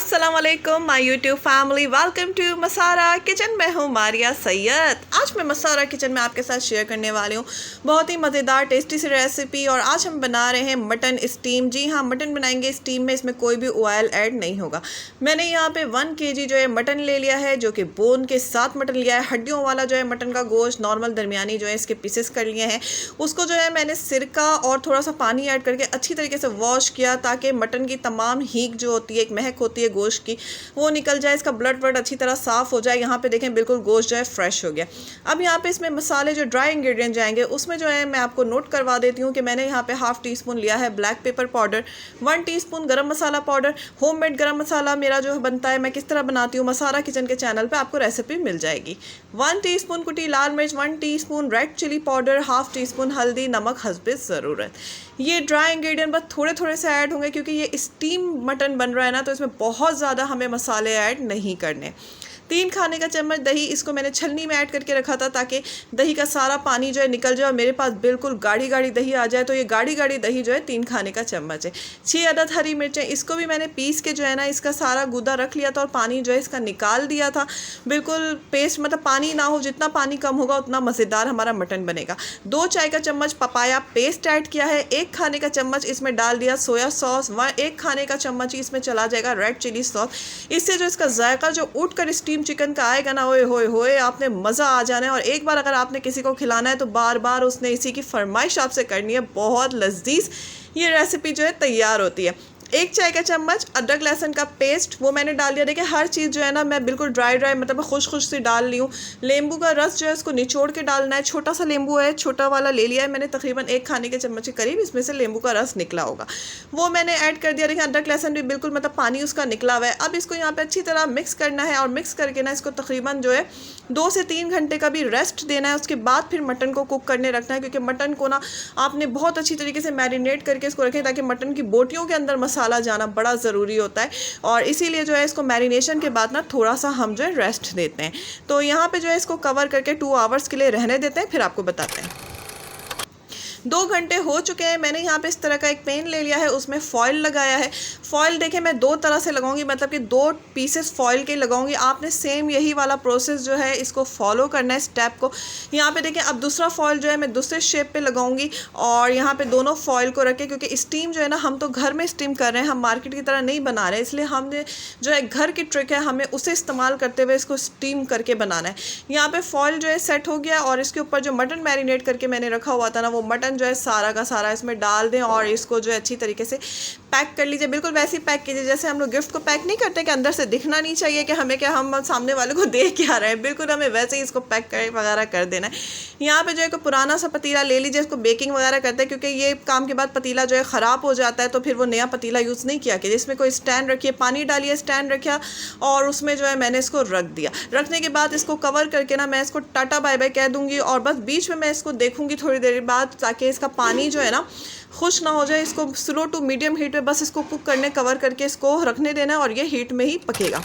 अस्सलाम वालेकुम my YouTube family, welcome to मसारा किचन। मैं हूँ मारिया सैयद। आज मैं मसारा किचन में आपके साथ शेयर करने वाली हूँ बहुत ही मज़ेदार टेस्टी सी रेसिपी। और आज हम बना रहे हैं मटन स्टीम। जी हाँ, मटन बनाएंगे स्टीम में, इसमें कोई भी ऑयल ऐड नहीं होगा। मैंने यहाँ पे 1 kg जो है मटन ले लिया है, जो कि बोन के साथ मटन लिया है। हड्डियों वाला जो है मटन का गोश्त नॉर्मल दरमियानी जो है इसके पीसेस कर लिए हैं। उसको जो है मैंने सिरका और थोड़ा सा पानी ऐड करके अच्छी तरीके से वॉश किया, ताकि मटन की तमाम हीक जो होती है, एक महक होती है गोश्त की, वो निकल जाए, इसका ब्लड वर्ड अच्छी तरह साफ हो जाए। यहाँ पे देखें बिल्कुल गोश्त जो है फ्रेश हो गया। अब यहाँ पे इसमें मसाले जो ड्राई इंग्रेडिएंट जाएंगे, उसमें जो है मैं आपको नोट करवा देती हूँ कि मैंने यहाँ पे 1/2 टीस्पून लिया है ब्लैक पेपर पाउडर, 1 टीस्पून गरम मसाला पाउडर। होममेड गरम मसाला मेरा जो बनता है, मैं किस तरह बनाती हूँ मसारा किचन के चैनल पे आपको रेसिपी मिल जाएगी। 1 टीस्पून कुटी लाल मिर्च, 1 teaspoon red chili powder, 1/2 teaspoon हल्दी, नमक हस्बे ज़रूरत। ये ड्राई इंग्रेडिएंट बस थोड़े थोड़े से ऐड होंगे, क्योंकि ये स्टीम मटन बन रहा है ना, तो इसमें बहुत ज़्यादा हमें मसाले ऐड नहीं करने। 3 खाने का चम्मच दही, इसको मैंने छलनी में ऐड करके रखा था, ताकि दही का सारा पानी जो है निकल जाए और मेरे पास बिल्कुल गाढ़ी गाढ़ी दही आ जाए। तो ये गाढ़ी गाढ़ी दही जो है 3 खाने का चम्मच है। 6 अदद हरी मिर्चें, इसको भी मैंने पीस के जो है ना इसका सारा गूदा रख लिया था और पानी जो है इसका निकाल दिया था। बिल्कुल पेस्ट, मतलब पानी ना हो, जितना पानी कम होगा उतना मज़ेदार हमारा मटन बनेगा। 2 चाय का चम्मच पपाया पेस्ट ऐड किया है। 1 खाने का चम्मच इसमें डाल दिया सोया सॉस। 1 खाने का चम्मच ही इसमें चला जाएगा रेड चिली सॉस। इससे जो इसका जायका जो उठ कर स्टीम चिकन का आएगा ना, ओए होए होए, आपने मज़ा आ जाना है। और एक बार अगर आपने किसी को खिलाना है तो बार बार उसने इसी की फरमाइश आपसे करनी है। बहुत लजीज ये रेसिपी जो है तैयार होती है। 1 चाय का चम्मच अदरक लहसुन का पेस्ट, वो मैंने डाल दिया। देखिए हर चीज़ जो है ना मैं बिल्कुल ड्राई मतलब खुश सी डाल ली हूँ। लेंबू का रस जो है उसको निचोड़ के डालना है। छोटा सा लेंबू है, छोटा वाला ले लिया है मैंने, तकरीबन 1 खाने के चम्मच के करीब इसमें से लेंबू का रस निकला होगा, वो मैंने ऐड कर दिया। देखिए अदरक लहसुन भी बिल्कुल पानी उसका निकला हुआ है। अब इसको यहाँ पर अच्छी तरह मिक्स करना है, और मिक्स करके ना इसको तकरीबन जो है 2 से 3 घंटे का भी रेस्ट देना है। उसके बाद फिर मटन को कुक करने रखना है, क्योंकि मटन को ना आपने बहुत अच्छी तरीके से मैरिनेट करके इसको रखें, ताकि मटन की बोटियों के अंदर मसाला जाना बड़ा ज़रूरी होता है। और इसीलिए जो है इसको मैरिनेशन के बाद ना थोड़ा सा हम जो है रेस्ट देते हैं। तो यहाँ पे जो है इसको कवर करके 2 आवर्स के लिए रहने देते हैं, फिर आपको बताते हैं। 2 घंटे हो चुके हैं। मैंने यहाँ पे इस तरह का एक पेन ले लिया है, उसमें फॉइल लगाया है। फॉइल देखिए मैं 2 तरह से लगाऊंगी, मतलब कि 2 पीसेस फॉइल के लगाऊंगी। आपने सेम यही वाला प्रोसेस जो है इसको फॉलो करना है, स्टेप को। यहाँ पे देखिए अब दूसरा फॉइल जो है मैं दूसरे शेप पे लगाऊंगी, और यहाँ पे दोनों फॉइल को रखें, क्योंकि स्टीम जो है ना हम तो घर में स्टीम कर रहे हैं, हम मार्केट की तरह नहीं बना रहे हैं। इसलिए हमने जो है घर की ट्रिक है, हमें उसे इस्तेमाल करते हुए इसको स्टीम करके बनाना है। यहाँ पे फॉइल जो है सेट हो गया, और इसके ऊपर जो मटन मैरिनेट करके मैंने रखा हुआ था ना, वो मटन जो है सारा का सारा इसमें डाल दें, और इसको जो है अच्छी तरीके से पैक कर लीजिए। बिल्कुल वैसे ही पैक कीजिए जैसे हम लोग गिफ्ट को पैक नहीं करते, कि अंदर से दिखना नहीं चाहिए कि हमें क्या, हम सामने वाले को देख क्या रहे हैं। बिल्कुल हमें वैसे ही इसको पैक कर वगैरह कर देना है। यहाँ पे जो है कोई पुराना सा पतीला ले लीजिए, इसको बेकिंग वगैरह करते हैं, क्योंकि ये काम के बाद पतीला जो है ख़राब हो जाता है, तो फिर वो नया पतीला यूज़ नहीं किया। कि इसमें कोई स्टैंड रखिए, पानी डालिए, स्टैंड रखिया, और उसमें जो है मैंने इसको रख दिया। रखने के बाद इसको कवर करके ना मैं इसको टाटा बाय बाय कह दूँगी, और बस बीच में मैं इसको देखूँगी थोड़ी देर बाद, ताकि इसका पानी जो है ना खुश ना हो जाए। इसको स्लो टू मीडियम हीट पे बस इसको कुक करने, कवर करके इसको रखने देना है, और ये हीट में ही पकेगा।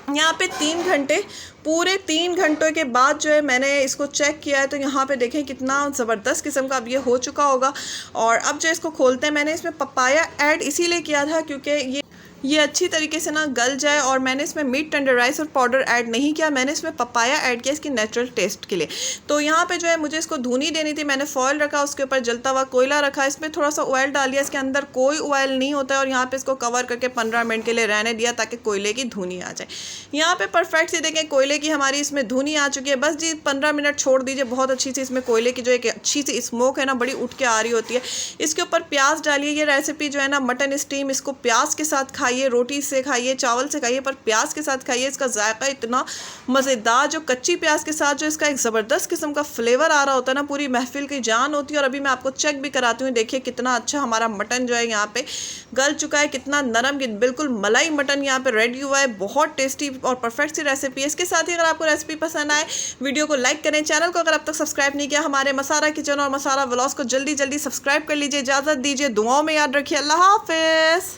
यहाँ पे 3 घंटे, पूरे 3 घंटों के बाद जो है मैंने इसको चेक किया है, तो यहाँ पे देखें कितना ज़बरदस्त किस्म का अब ये हो चुका होगा। और अब जो इसको खोलते हैं, मैंने इसमें पपाया ऐड इसीलिए किया था क्योंकि ये अच्छी तरीके से ना गल जाए, और मैंने इसमें मीट टेंडराइज और पाउडर ऐड नहीं किया, मैंने इसमें पपाया ऐड किया इसकी नेचुरल टेस्ट के लिए। तो यहाँ पे जो है मुझे इसको धुनी देनी थी, मैंने फॉइल रखा, उसके ऊपर जलता हुआ कोयला रखा, इसमें थोड़ा सा ऑयल डाल दिया, इसके अंदर कोई ऑयल नहीं होता है, और यहाँ पे इसको कवर करके 15 मिनट के लिए रहने दिया, ताकि कोयले की धुनी आ जाए। यहाँ पे परफेक्ट से देखें कोयले की हमारी इसमें धुनी आ चुकी है। बस जी 15 मिनट छोड़ दीजिए, बहुत अच्छी सी इसमें कोयले की जो एक अच्छी सी स्मोक है ना, बड़ी उठ के आ रही होती है। इसके ऊपर प्याज डालिए। ये रेसिपी जो है ना मटन स्टीम, इसको प्याज के साथ खाइए, रोटी से खाइए, चावल से खाइए, पर प्याज के साथ खाइए। इसका जायका इतना मज़ेदार, जो कच्ची प्याज के साथ जो इसका एक ज़बरदस्त किस्म का फ्लेवर आ रहा होता है ना, पूरी महफिल की जान होती है। और अभी मैं आपको चेक भी कराती हूँ, देखिए कितना अच्छा हमारा मटन जो है यहाँ पे गल चुका है, कितना नरम, बिल्कुल मलाई मटन यहाँ पे रेडी हुआ है। बहुत टेस्टी और परफेक्ट सी रेसिपी है। इसके साथ ही अगर आपको रेसिपी पसंद आए, वीडियो को लाइक करें। चैनल को अगर अब तक सब्सक्राइब नहीं किया, हमारे मसारा किचन और मसारा व्लॉग्स को जल्दी जल्दी सब्सक्राइब कर लीजिए। इजाज़त दीजिए, दुआओं में याद रखिए। अल्लाह हाफिज़।